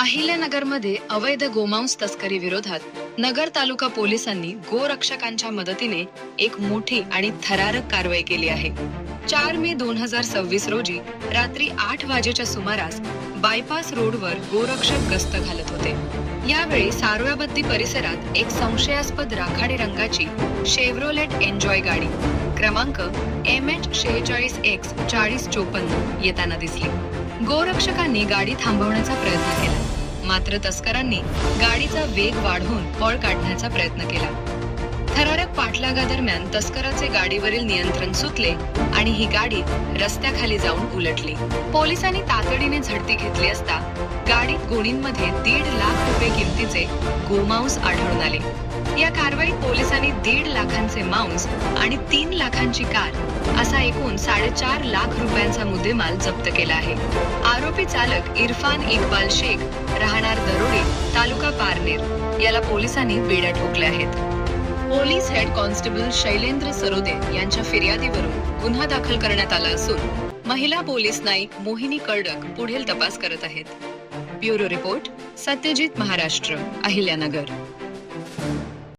अहिल्यानगरमध्ये अवैध गोमांस तस्करी विरोधात नगर तालुका पोलिसांनी गोरक्षकांच्या मदतीने एक मोठी आणि थरारक कारवाई केली आहे. 4 मे 2026 रोजी रात्री 8 वाजेच्या सुमारास बायपास रोडवर गोरक्षक गस्त घालत होते. यावेळी सारोयाबत्ती परिसरात एक संशयास्पद राखाडी रंगाची शेव्हरोलेट एन्जॉय गाडी क्रमांक MH46X 4054 येताना दिसली. गोरक्षकांनी गाडी थांबवण्याचा प्रयत्न केला, मात्र तस्करांनी गाडीचा वेग वाढवून पळ काढण्याचा प्रयत्न केला. थरारक पाठलागादरम्यान तस्कराचे गाडीवरील नियंत्रण सुटले आणि ही गाडी रस्त्याखाली जाऊन उलटली. पोलिसांनी तातडीने झडती घेतली असता गाडीत गोणींमध्ये 1.5 लाख रुपये किमतीचे गोमांस आढळून आले. या कारवाईत पोलिसांनी 1.5 लाखांचे मांस आणि 3 लाखांची कार असा एकूण 4.5 लाख रुपयांचा मुद्देमाल जप्त केला आहे. आरोपी चालक इरफान इक्बाल शेख राहणार दरोडे तालुका पारनेर याला पोलिसांनी बेड्या ठोकल्या आहेत. Police head constable Shailendra Sarode यांच्या फिर्यादीवरून गुन्हा दाखल करण्यात आला असून महिला पोलीस नाईक मोहिनी कर्डक पुढील तपास करत आहेत. Bureau report, Satyajit Maharashtra, Ahilyanagar.